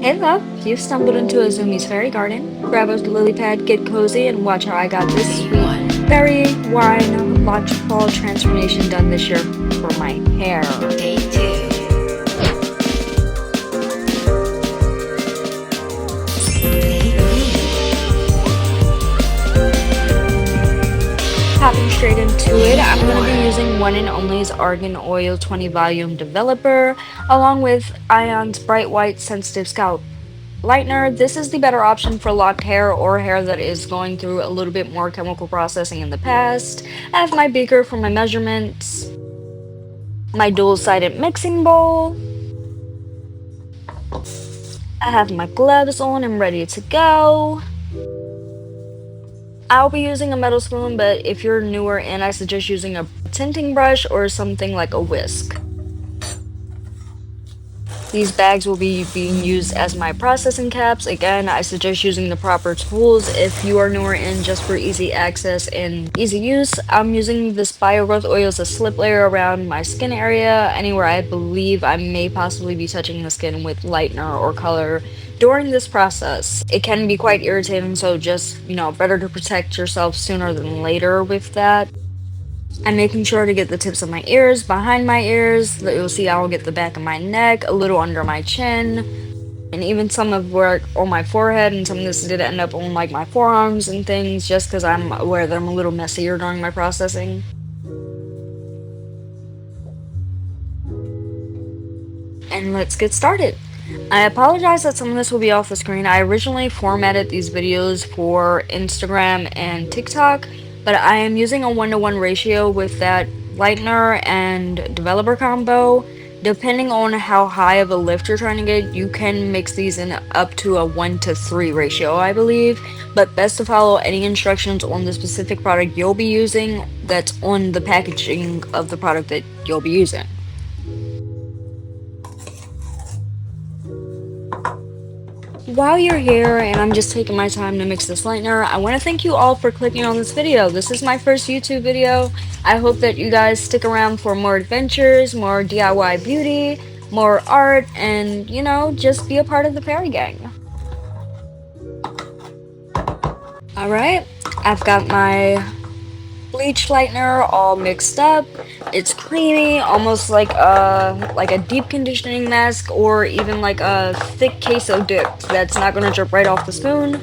Hey love, you've stumbled into a Zoomies fairy garden. Grab a lily pad, get cozy, and watch how I got this sweet fairy wine waterfall transformation done this year for my hair. Hopping straight into it, I'm going to be using one and only's Argan Oil 20 Volume Developer, along with Ion's Bright White Sensitive Scalp Lightener. This is the better option for locked hair or hair that is going through a little bit more chemical processing in the past. I have my beaker for my measurements, my dual-sided mixing bowl. I have my gloves on and ready to go. I'll be using a metal spoon, but if you're newer in, I suggest using a tinting brush or something like a whisk. These bags will be being used as my processing caps. Again, I suggest using the proper tools if you are newer in, just for easy access and easy use. I'm using this Bio Growth Oil as a slip layer around my skin area, anywhere I believe I may possibly be touching the skin with lightener or color during this process. It can be quite irritating, so just, better to protect yourself sooner than later with that. I'm making sure to get the tips of my ears, behind my ears, that you'll see I'll get the back of my neck, a little under my chin, and even some of where on my forehead, and some of this did end up on like my forearms and things, just because I'm aware that I'm a little messier during my processing. And let's get started. I apologize that some of this will be off the screen. I originally formatted these videos for Instagram and TikTok, but I am using a 1-to-1 ratio with that lightener and developer combo. Depending on how high of a lift you're trying to get, you can mix these in up to a 1-to-3 ratio, I believe. But best to follow any instructions on the specific product you'll be using that's on the packaging of the product that you'll be using. While you're here and I'm just taking my time to mix this lightener, I want to thank you all for clicking on this video. This is my first YouTube video. I hope that you guys stick around for more adventures, more DIY beauty, more art, and, just be a part of the fairy gang. Alright, I've got my bleach lightener all mixed up. It's creamy, almost like a deep conditioning mask, or even like a thick queso dip that's not gonna drip right off the spoon.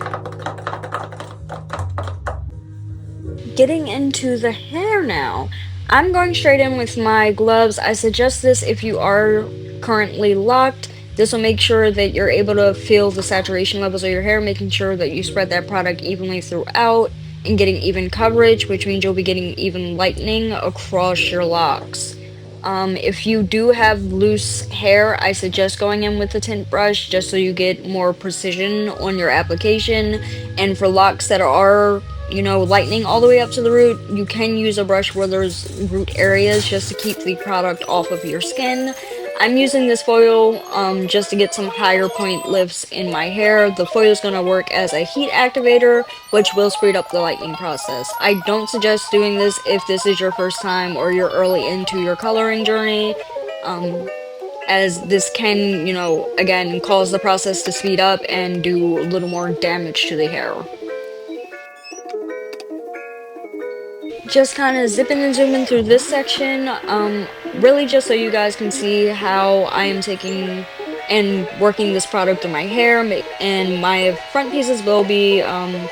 Getting into the hair now. I'm going straight in with my gloves. I suggest this if you are currently locked. This will make sure that you're able to feel the saturation levels of your hair, making sure that you spread that product evenly throughout and getting even coverage, which means you'll be getting even lightening across your locks. If you do have loose hair, I suggest going in with a tint brush just so you get more precision on your application. And for locks that are, lightening all the way up to the root, you can use a brush where there's root areas just to keep the product off of your skin. I'm using this foil just to get some higher point lifts in my hair. The foil is going to work as a heat activator, which will speed up the lightening process. I don't suggest doing this if this is your first time or you're early into your coloring journey, as this can, again, cause the process to speed up and do a little more damage to the hair. Just kind of zipping and zooming through this section, really just so you guys can see how I am taking and working this product through my hair, and my front pieces will be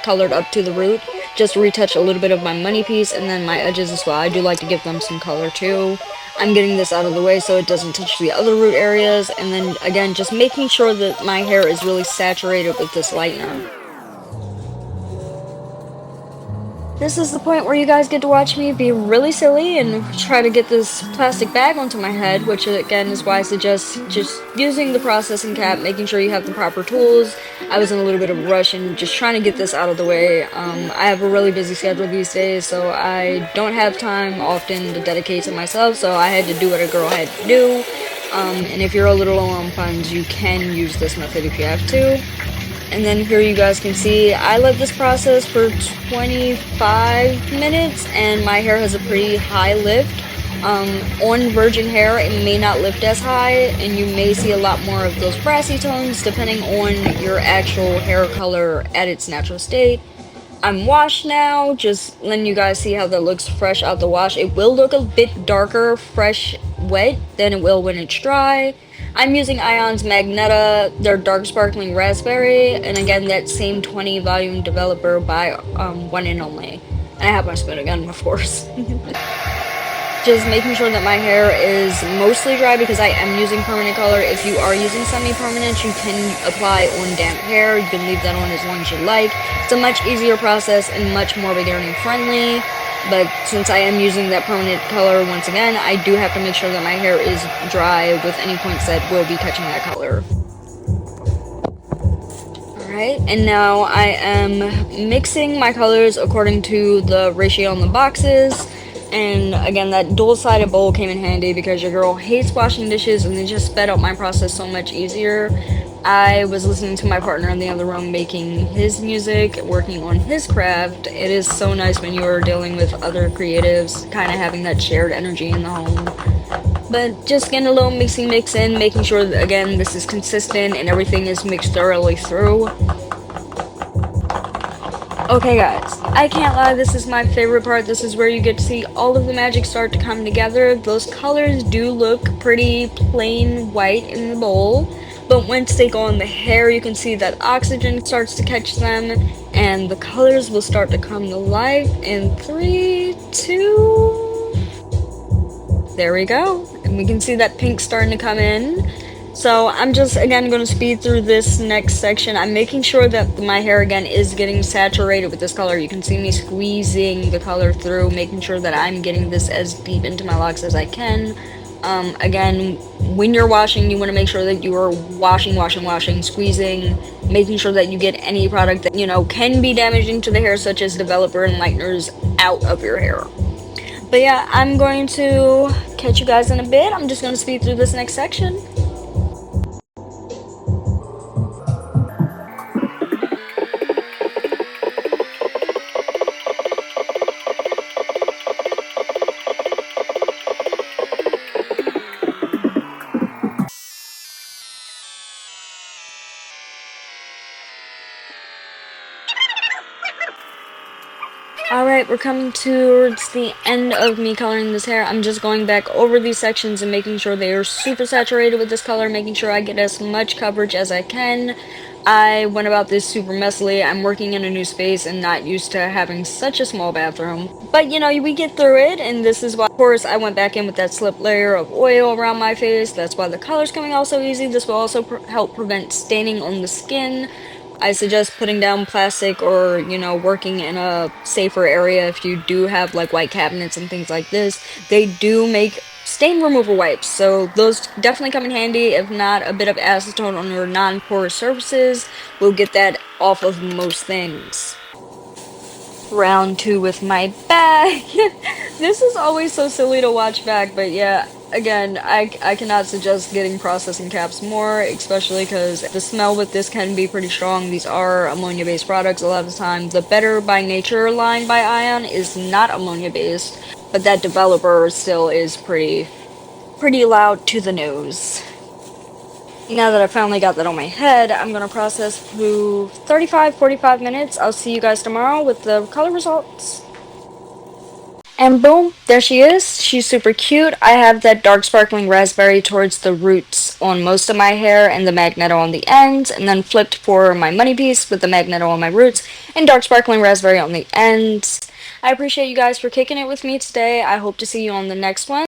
colored up to the root, just to retouch a little bit of my money piece, and then my edges as well. I do like to give them some color too. I'm getting this out of the way so it doesn't touch the other root areas, and then again just making sure that my hair is really saturated with this lightener. This is the point where you guys get to watch me be really silly and try to get this plastic bag onto my head, which again is why I suggest just using the processing cap, making sure you have the proper tools. I was in a little bit of a rush and just trying to get this out of the way. I have a really busy schedule these days, so I don't have time often to dedicate to myself, so I had to do what a girl had to do. And if you're a little low on funds, you can use this method if you have to. And then here you guys can see I let this process for 25 minutes and my hair has a pretty high lift. On virgin hair, it may not lift as high, and you may see a lot more of those brassy tones depending on your actual hair color at its natural state. I'm washed now, just letting you guys see how that looks fresh out the wash. It will look a bit darker, fresh, wet than it will when it's dry. I'm using Ion's Magneta, their dark sparkling raspberry, and again that same 20 volume developer by One and Only. And I have my spoon again, of course. Just making sure that my hair is mostly dry because I am using permanent color. If you are using semi-permanent, you can apply on damp hair. You can leave that on as long as you like. It's a much easier process and much more beginner friendly. But since I am using that permanent color once again, I do have to make sure that my hair is dry with any points that will be catching that color. Alright, and now I am mixing my colors according to the ratio on the boxes. And again, that dual-sided bowl came in handy because your girl hates washing dishes and it just sped up my process so much easier. I was listening to my partner in the other room making his music, working on his craft. It is so nice when you are dealing with other creatives, kind of having that shared energy in the home. But just getting a little mix in, making sure that, again, this is consistent and everything is mixed thoroughly through. Okay guys, I can't lie, this is my favorite part. This is where you get to see all of the magic start to come together. Those colors do look pretty plain white in the bowl, but once they go on the hair, you can see that oxygen starts to catch them, and the colors will start to come to life in 3, 2... There we go. And we can see that pink starting to come in. So I'm just, again, going to speed through this next section. I'm making sure that my hair, again, is getting saturated with this color. You can see me squeezing the color through, making sure that I'm getting this as deep into my locks as I can. Again, when you're washing, you want to make sure that you are washing, squeezing, making sure that you get any product that, can be damaging to the hair, such as developer and lighteners, out of your hair. But yeah, I'm going to catch you guys in a bit. I'm just going to speed through this next section. Alright, we're coming towards the end of me coloring this hair. I'm just going back over these sections and making sure they are super saturated with this color, making sure I get as much coverage as I can. I went about this super messily. I'm working in a new space and not used to having such a small bathroom. But we get through it, and this is why, of course, I went back in with that slip layer of oil around my face. That's why the color's coming out so easy. This will also help prevent staining on the skin. I suggest putting down plastic or, working in a safer area if you do have like white cabinets and things like this. They do make stain removal wipes, so those definitely come in handy. If not, a bit of acetone on your non-porous surfaces will get that off of most things. Round 2 with my bag. This is always so silly to watch back, but yeah, again, I cannot suggest getting processing caps more, especially because the smell with this can be pretty strong. These are ammonia-based products a lot of the time. The Better by Nature line by Ion is not ammonia-based, but that developer still is pretty loud to the nose. Now that I finally got that on my head, I'm going to process through 35-45 minutes. I'll see you guys tomorrow with the color results. And boom, there she is. She's super cute. I have that dark sparkling raspberry towards the roots on most of my hair and the magneto on the ends, and then flipped for my money piece with the magneto on my roots and dark sparkling raspberry on the ends. I appreciate you guys for kicking it with me today. I hope to see you on the next one.